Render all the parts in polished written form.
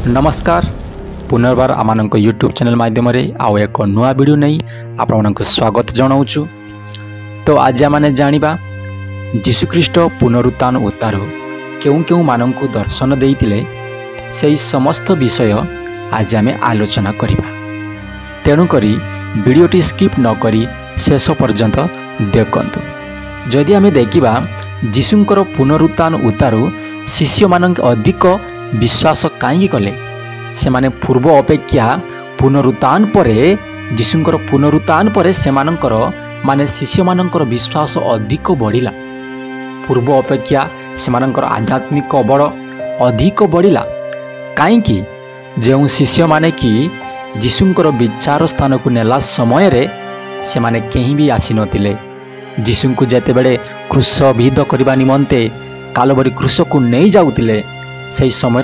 नमस्कार पुनर्बार आम YouTube channel माध्यम आउ एक नुआ वीडियो नहीं आपण स्वागत जनाऊँ। तो आज आम जाना जीशुख्रीष्ट पुनरुत्थान उतारू क्यों क्यों मानक दर्शन देते से समस्त विषय आज आम आलोचना करवा। तेणुक वीडियोटी स्किप न करी शेष पर्यंत देखंतु। जदि आम देखा जीशुंकर पुनरुत्थान उतारू शिष्य मानक अधिक विश्वास कहीं कले से माने पूर्व अपेक्षा पुनरुत्थान पर जीशुंकर पुनरुत्थान पर से माने शिष्य मानकर विश्वास अधिक बढ़िला। पूर्व अपेक्षा से आध्यात्मिक बल अधिक बढ़िला कहीं जो शिष्य माने कि जीशुंकर विचार स्थान को नेला समय रे से माने कहीं भी आसी नथिले। जीशु को जेते बेले क्रूस विध करने निमंते कालवरी क्रूस को नहीं जाउतिले से समय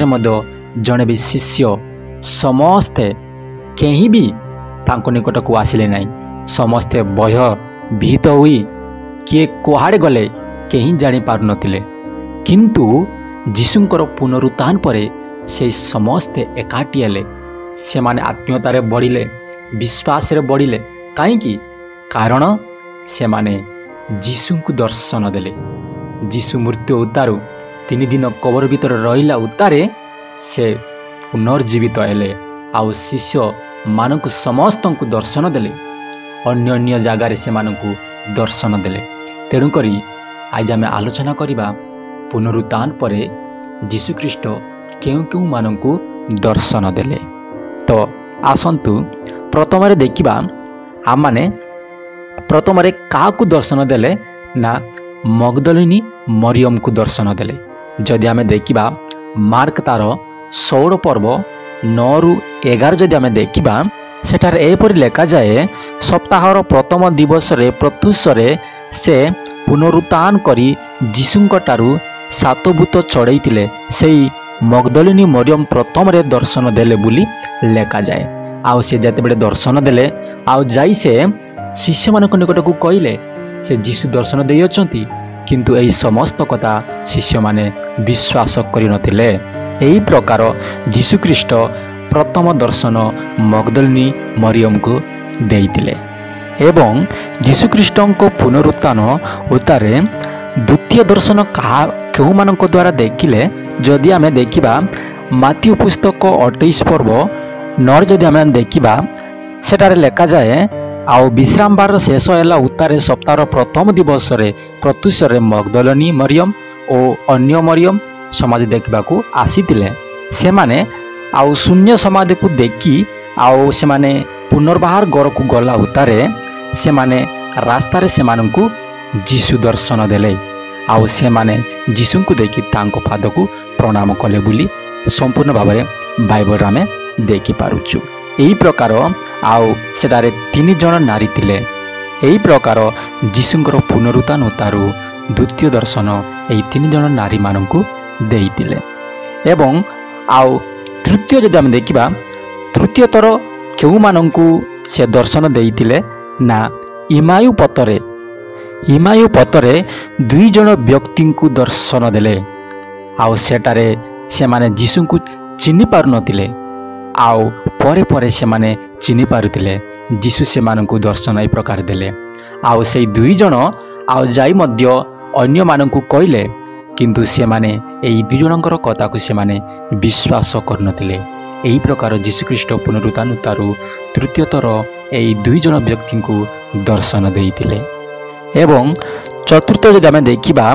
जड़े भी शिष्य समस्ते कहीं भी तांको निकट को आसिले नहीं। समस्ते भय भीत हुई किए कुआड़े गले कहीं जानी पारु नथिले। किंतु जीशुंकर पुनरुत्थान पर से समस्ते एकाठी हेले। से माने आत्मीयतारे बढ़िले, विश्वास रे बढ़िले कहीं कारण से माने जीशु को दर्शन देले। जीशु मृत्यु उतारू 3 दिन कबर भीतर रहिला उतारे से पुनर्जीवित हेले। आउ शिष्य मानक समस्त को दर्शन देले, अन्य अन्य जगार से मानक दर्शन देले। तेणुक आज आम आलोचना करवा पुनरुत्थान पर जीशुख्रीष्ट क्यों क्यों मानक दर्शन देले। तो आसंतु प्रथम देखा आम माने प्रथम क्या दर्शन देले ना मगदलिनी मरियम को दर्शन देले। जदि आम देखा मार्क तार 16 पर्व 9-11 जदि आम देखा सेठार एपरि लेखा जाए सप्ताहर प्रथम दिवस रे प्रत्युषरे से पुनरुत्थान करी जीशुंकटारू 7 भूत चढ़ईतिले सेई मगदलिनी मरियम प्रथम रे दर्शन देले बुली लेखा जाए। आउ से जते बेले दर्शन देले आउ जाई से शिष्य मानक निकट को कहले से जीशु दर्शन देई अछंती। किंतु एही समस्त कथा शिष्य माने विश्वास करि नथिले। एही प्रकार जीशुख्रीष्ट प्रथम दर्शन मगदलिनी मरियम को देइतिले एवं जीशुख्रीष्ट को पुनरुत्थान उतारे द्वितीय दर्शन केउ मानक द्वारा देखिले। जदि आमे देखिबा माथ्यू पुस्तक 28 पर्व 9 जदि आमे देखिबा सेटारे लेखा जाए आउ विश्राम बार शेष है उतारे सप्ताह प्रथम दिवस प्रत्युषरे मगदलिनी मरियम और अन्य मरियम समाधि देखा आसीतिले। से माने आउ शून्य समाधि को देखी आउ से माने पुनर्बार घर को गला उतारे से माने रास्तार से मानकु जीशु दर्शन देले। आउ से माने जीशु को देखी तांको पाद को प्रणाम कले बुली संपूर्ण भाव में बाइबल आमे देखि पारुछु। यही प्रकार आउ सेटारे 3 जन नारी थिले। यही प्रकार जीशुंकर पुनरुत्थान उतारू द्वितीय दर्शन यही 3 जन नारी मानकु देइतिले। एवं आउ तृतीय जदि आम देखिबा तृतीय थर केउ मानकु से दर्शन देइतिले ना इमायु पतरे 2 जन व्यक्ति को दर्शन देले। आउ सेटारे से माने जीशु को चिन्हि पारु नथिले आउ परे परे से माने चिन्हि पारुतिले। जीशु से मानकु दर्शन ए प्रकार देले। आउ से 2 जन आउ जाई मध्य अन्य मानकु कहले किंतु से माने एई 2 जनकर कथा को से माने विश्वास करनथिले। एही प्रकार जीशुख्रीष्ट पुनरुत्थान उतारू तृतीय थर एई 2 जन व्यक्ति को दर्शन देइतिले। एवं चतुर्थ जदि आमे देखिबा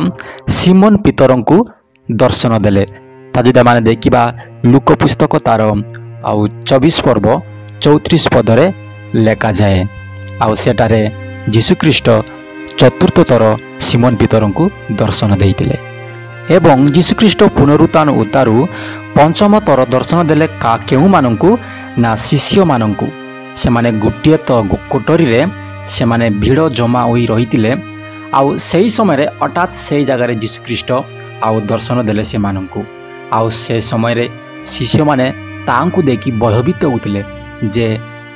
सिमोन पीतरंकु दर्शन देले। ता जदि आमे देखिबा लूका पुस्तक तार आउ 24 पर्व 34 पदरे लेखा जाए। आउ सेटारे जीशुख्रीष्ट चतुर्थ थर सिमोन पीतरंकु दर्शन देइतिले। एवं जीशुख्रीष्ट पुनरुत्थान उतारू पंचम थर दर्शन देले केउ मानकु ना शिष्य मानकु। से माने गोटे कोठरी रे से माने भीड़ जमा होई रहितिले। आउ सेही समय हठात से जगार जीशुख्रीष्ट आउ दर्शन देले से मानकु। आउ से समय शिष्य माने तांकु देखी भयभीत होतिले जे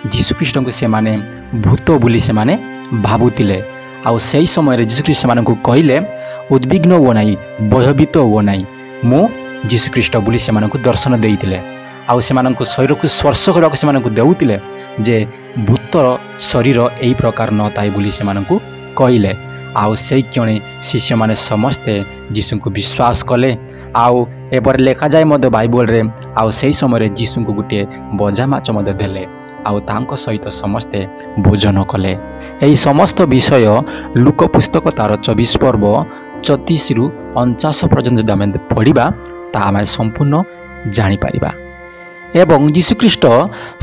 जीशुख्रीष्ट को से माने भूत बोली से माने भाबुतिले। आउ सेही समय जीशुख्रीष्ट मानकु कहले उद्विग्न हो नाही, भयभीत हो नाही, मु जीशुख्रीष्ट बोली से मानकु दर्शन देइतिले। आउ सेमानंकु शरीर को स्पर्श करने को सेमानंकु देउतिले जे भूतर शरीर एई प्रकार न ताई बोली सेमानंकु कहिले। आउ से क्षणे शिष्य माने समस्ते जीशु को विश्वास कले। आउ एपर लेखा जाए मध्य बाइबल रे आउ से समय जीशु को गोटे बजा माछ मध्य देले आउ तांको सहित समस्ते भोजन कले। एही समस्त विषय लूक पुस्तक तार 24 पर्व 34 रु 49 पर्यंत जदि आमे पढ़िबा ता आमे संपूर्ण जानि परिबा। एवं जीशुख्रीष्ट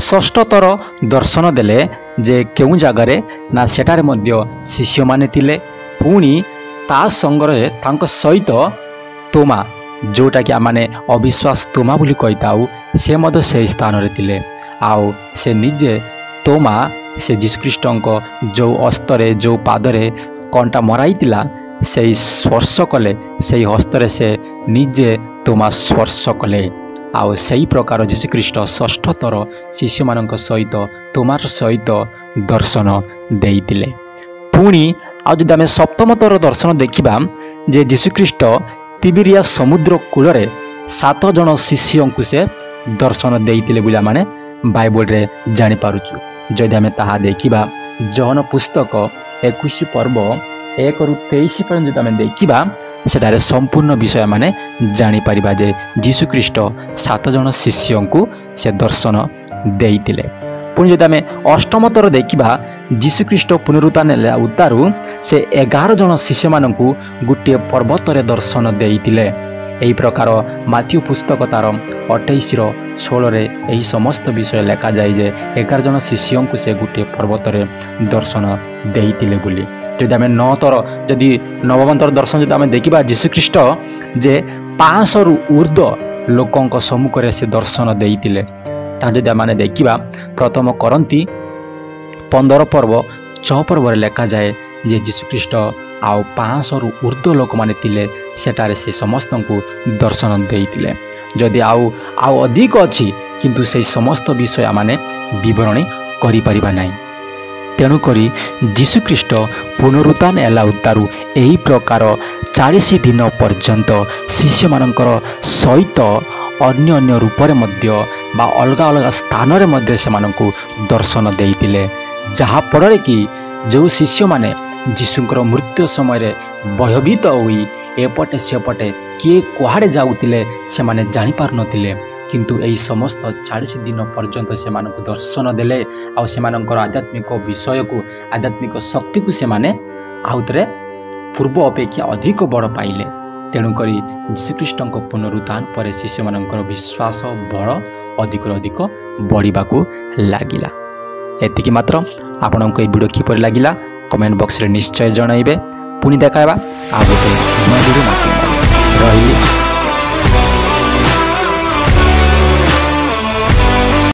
षष्ठ थर दर्शन देले जे केउ जगार ना सेटारे मध्य शिष्य माने थिले। पुणी ता संगरे तांको सहित तोमा जोटा कि आमाने अविश्वास तोमा बोली कहिताउ से मध्य से स्थान रे थिले। आउ से निजे तोमा से जीशुख्रीष्टंको जो हस्तरे जो पादरे कंटा मराइतिला से स्पर्श कले से हस्तरे से निजे तोमा स्पर्श कले। आउ सही प्रकार जीशुख्रीष्ट षष्ठ थर शिष्य मानक सहित तोमार सहित दर्शन देइतिले। पुणी आउ जदि आमे सप्तम थर दर्शन देखिबा जे जीशुख्रीष्ट तिबिरिया समुद्र कूल 7 जन शिष्यों से दर्शन देइतिले बोली माने बाइबल रे जानि पारुछु। जदि आमे ताहा देखिबा जहन पुस्तक 21 पर्व 1 रु 23 पर्यंत जदि आमे देखिबा सेटारे संपूर्ण विषय माने जानि परिबा जे जीशुख्रीष्ट 7 जन शिष्यों को से दर्शन देइतिले। पुणी जदि आमे अष्टम थर देखिबा जीशुख्रीष्ट पुनरुत्थान उतारू से 11 जन शिष्य मानकु गोटे पर्वत रे दर्शन देइतिले। एही प्रकार माथ्यू पुस्तक तार 28 रो 16 रे एही समस्त विषय लेखा जाए जे 11 जन शिष्यों को से गोटे पर्वत रे दर्शन देइतिले बोली। जदि आमे 9 थर जदि नवम थर दर्शन जदि आमे देखिबा जीशुख्रीष्ट जे 500 रु ऊर्ध्व लोकंक सम्मुख रे से दर्शन देइतिले। ता जदि आमे देखिबा प्रथम करंती 15 पर्व 6 पर्व रे लेखा जाए जे जीशुख्रीष्ट आउ 500 रु ऊर्ध्व लोक माने थिले सेटारे से समस्त को दर्शन देइतिले। जदि आउ अधिक अछि किंतु से समस्त विषय माने विवरणी करि परिबा नाही। तेणु करी जीशुख्रीष्ट पुनरुत्थान एला उतारू एही प्रकार 40 दिन पर्यंत शिष्य मानकर सहित अन्य अन्य रूप रे मध्य बा अलग अलग स्थान रे मध्य से मानकु दर्शन देइतिले। जहा पड़े कि जो शिष्य माने जीशुଙ୍କର मृत्यु समय रे भयभीत होई एपटे सेपटे किए कुआड़े जाउतिले से माने जानि पार नथिले। किंतु एही समस्त 40 दिन पर्यंत से मानक दर्शन देले आ से मानकर आध्यात्मिक विषय को आध्यात्मिक शक्ति को से माने आउतरे पूर्व अपेक्षा अधिक बड़ पाइले। तेणु करी जीशुख्रीष्टଙ୍କ पुनरुत्थान पर शिष्य मानकर विश्वास बड़ अधिक अधिक बढ़िबाकू लागिला। एतिकी मात्र आपनक ए वीडियो किपर लागिला कमेंट बॉक्स रे निश्चय जणाइबे। पुणी देखाइबा आ गोटे नया वीडियो माध्यम।